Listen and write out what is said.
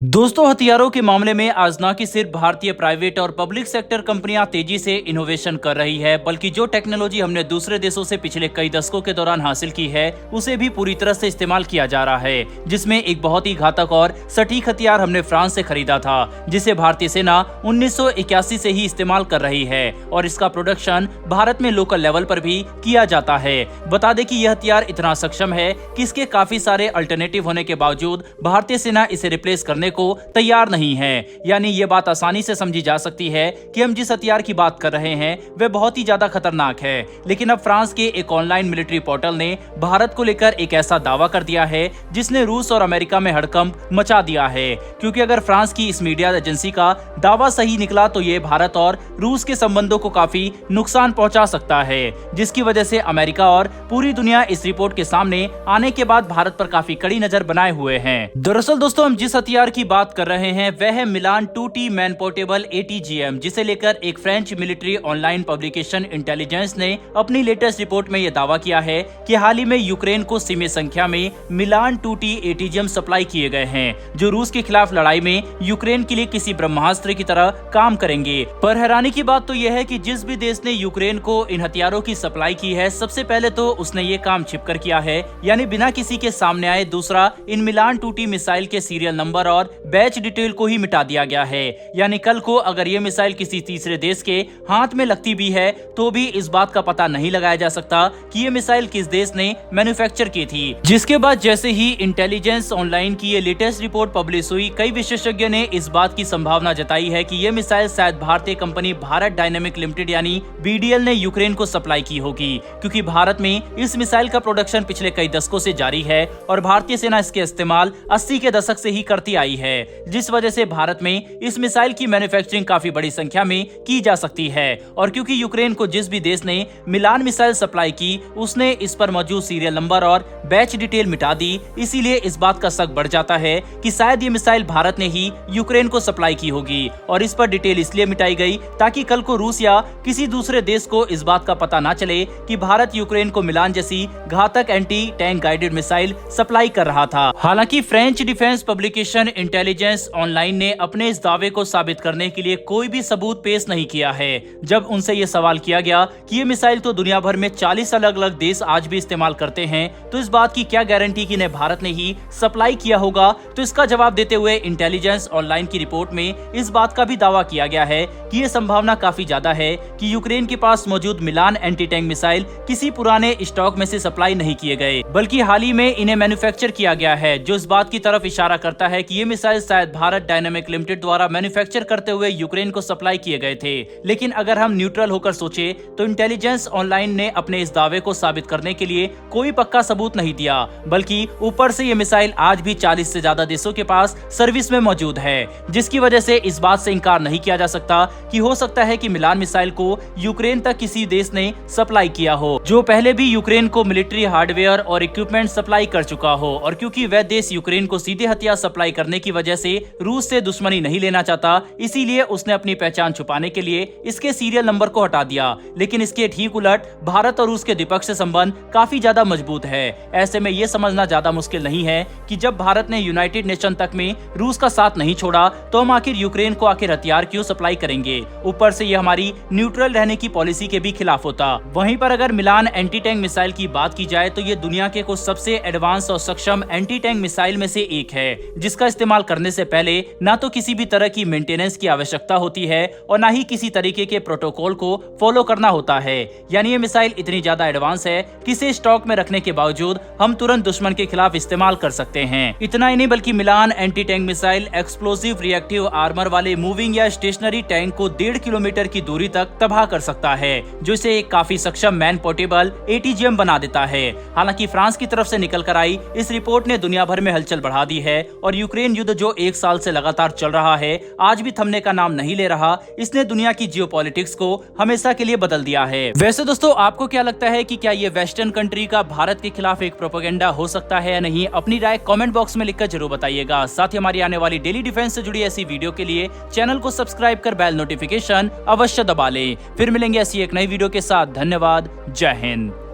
दोस्तों, हथियारों के मामले में आज न कि सिर्फ भारतीय प्राइवेट और पब्लिक सेक्टर कंपनियां तेजी से इनोवेशन कर रही है, बल्कि जो टेक्नोलॉजी हमने दूसरे देशों से पिछले कई दशकों के दौरान हासिल की है उसे भी पूरी तरह से इस्तेमाल किया जा रहा है। जिसमें एक बहुत ही घातक और सटीक हथियार हमने फ्रांस से खरीदा था, जिसे भारतीय सेना 1981 से ही इस्तेमाल कर रही है और इसका प्रोडक्शन भारत में लोकल लेवल पर भी किया जाता है। बता दें कि यह हथियार इतना सक्षम है कि इसके काफी सारे अल्टरनेटिव होने के बावजूद भारतीय सेना इसे रिप्लेस करने को तैयार नहीं है। यानी ये बात आसानी से समझी जा सकती है कि हम जिस हथियार की बात कर रहे हैं वह बहुत ही ज्यादा खतरनाक है। लेकिन अब फ्रांस के एक ऑनलाइन मिलिट्री पोर्टल ने भारत को लेकर एक ऐसा दावा कर दिया है जिसने रूस और अमेरिका में हड़कंप मचा दिया है। क्योंकि अगर फ्रांस की इस मीडिया एजेंसी का दावा सही निकला तो ये भारत और रूस के संबंधों को काफी नुकसान पहुंचा सकता है, जिसकी वजह से अमेरिका और पूरी दुनिया इस रिपोर्ट के सामने आने के बाद भारत पर काफी कड़ी नजर बनाए हुए हैं। दरअसल दोस्तों, हम जिस हथियार की बात कर रहे हैं वह है मिलान 2T मैन पोर्टेबल ATGM, जिसे लेकर एक French military online publication intelligence ने अपनी लेटेस्ट रिपोर्ट में यह दावा किया है कि हाल ही में यूक्रेन को सीमित संख्या में मिलान 2T ATGM सप्लाई किए गए हैं, जो रूस के खिलाफ लड़ाई में यूक्रेन के लिए किसी ब्रह्मास्त्र की तरह काम करेंगे। पर हैरानी की बात तो यह है कि जिस भी देश ने यूक्रेन को इन हथियारों की सप्लाई की है, सबसे पहले तो उसने ये काम छिपकर किया है, यानी बिना किसी के सामने आए। दूसरा, इन मिलान 2T मिसाइल के सीरियल नंबर और बैच डिटेल को ही मिटा दिया गया है। यानी कल को अगर ये मिसाइल किसी तीसरे देश के हाथ में लगती भी है तो भी इस बात का पता नहीं लगाया जा सकता कि ये मिसाइल किस देश ने मैन्युफैक्चर की थी। जिसके बाद जैसे ही इंटेलिजेंस ऑनलाइन की ये लेटेस्ट रिपोर्ट पब्लिश हुई, कई विशेषज्ञों ने इस बात की संभावना जताई है कि ये मिसाइल शायद भारतीय कंपनी भारत डायनेमिक लिमिटेड यानी BDL ने यूक्रेन को सप्लाई की होगी, क्योंकि भारत में इस मिसाइल का प्रोडक्शन पिछले कई दशकों से जारी है और भारतीय सेना इसके इस्तेमाल 80 के दशक से ही करती आई है, जिस वजह से भारत में इस मिसाइल की मैन्युफैक्चरिंग काफी बड़ी संख्या में की जा सकती है। और क्योंकि यूक्रेन को जिस भी देश ने मिलान मिसाइल सप्लाई की उसने इस पर मौजूद सीरियल नंबर और बैच डिटेल मिटा दी, इसीलिए इस बात का शक बढ़ जाता है कि शायद ये मिसाइल भारत ने ही यूक्रेन को सप्लाई की होगी। और इस पर डिटेल इसलिए मिटाई गई ताकि कल को रूस या किसी दूसरे देश को इस बात का पता ना चले कि भारत यूक्रेन को मिलान जैसी घातक anti tank guided missile supply कर रहा था। हालांकि French defence publication intelligence online ने अपने इस दावे को साबित करने के लिए कोई भी सबूत पेश नहीं किया है। जब उनसे ये सवाल किया गया कि ये मिसाइल तो दुनिया भर में 40 अलग अलग देश आज भी इस्तेमाल करते हैं, तो इस बात की क्या गारंटी कि इन्हें भारत ने ही सप्लाई किया होगा। तो इसका जवाब देते हुए इंटेलिजेंस ऑनलाइन की रिपोर्ट में इस बात का भी दावा किया गया है कि ये संभावना काफी ज्यादा है कि यूक्रेन के पास मौजूद मिलान एंटी टैंक मिसाइल किसी पुराने स्टॉक में से सप्लाई नहीं किए गए, बल्कि हाल ही में इन्हें मैन्युफैक्चर किया गया है, जो इस बात की तरफ इशारा करता है कि ये मिसाइल शायद भारत डायनेमिक लिमिटेड द्वारा मैन्युफैक्चर करते हुए यूक्रेन को सप्लाई किए गए थे। लेकिन अगर हम न्यूट्रल होकर सोचे तो इंटेलिजेंस ऑनलाइन ने अपने इस दावे को साबित करने के लिए कोई पक्का सबूत नहीं दिया, बल्कि ऊपर से ये मिसाइल आज भी 40 से ज्यादा देशों के पास सर्विस में मौजूद है, जिसकी वजह से इस बात से इनकार नहीं किया जा सकता कि हो सकता है कि मिलान मिसाइल को यूक्रेन तक किसी देश ने सप्लाई किया हो, जो पहले भी यूक्रेन को मिलिट्री हार्डवेयर और इक्विपमेंट सप्लाई कर चुका हो। और क्योंकि वह देश यूक्रेन को सीधे हथियार सप्लाई करने की वजह से रूस से दुश्मनी नहीं लेना चाहता, इसीलिए उसने अपनी पहचान छुपाने के लिए इसके सीरियल नंबर को हटा दिया। लेकिन इसके ठीक उलट भारत और रूस के द्विपक्षीय संबंध काफी ज्यादा मजबूत है। ऐसे में यह समझना ज्यादा मुश्किल नहीं है कि जब भारत ने यूनाइटेड नेशन तक में रूस का साथ नहीं छोड़ा तो हम आखिर यूक्रेन को आखिर हथियार क्यों सप्लाई करेंगे। ऊपर से यह हमारी न्यूट्रल रहने की पॉलिसी के भी खिलाफ होता। वहीं पर अगर मिलान एंटी टैंक मिसाइल की बात की जाए तो ये दुनिया के कुछ सबसे एडवांस और सक्षम एंटी टैंक मिसाइल में से एक है, जिसका इस्तेमाल करने से पहले ना तो किसी भी तरह की मेंटेनेंस की आवश्यकता होती है और ना ही किसी तरीके के प्रोटोकॉल को फॉलो करना होता है। यानी ये मिसाइल इतनी ज्यादा एडवांस है कि इसे स्टॉक में रखने के बावजूद हम तुरंत दुश्मन के खिलाफ इस्तेमाल कर सकते हैं। इतना ही नहीं बल्कि Milan anti tank missile explosive reactive armour वाले मूविंग या स्टेशनरी टैंक को 1.5 किलोमीटर की दूरी तक तबाह कर सकता है, जो इसे एक काफी सक्षम मैन पोर्टेबल ATGM बना देता है। हालांकि फ्रांस की तरफ से निकल कर आई इस रिपोर्ट ने दुनिया भर में हलचल बढ़ा दी है और यूक्रेन युद्ध जो 1 साल से लगातार चल रहा है, आज भी थमने का नाम नहीं ले रहा। इसने दुनिया की जियोपॉलिटिक्स को हमेशा के लिए बदल दिया है। वैसे दोस्तों, आपको क्या लगता है कि क्या ये वेस्टर्न कंट्री का भारत के खिलाफ एक प्रोपेगेंडा हो सकता है या नहीं? अपनी राय कमेंट बॉक्स में लिखकर जरूर बताइएगा। साथ ही हमारी आने वाली डेली डिफेंस से जुड़ी ऐसी वीडियो के लिए चैनल को सब्सक्राइब कर बेल नोटिफिकेशन अवश्य दबा लें। फिर मिलेंगे ऐसी एक नई वीडियो के साथ। धन्यवाद। जय हिंद।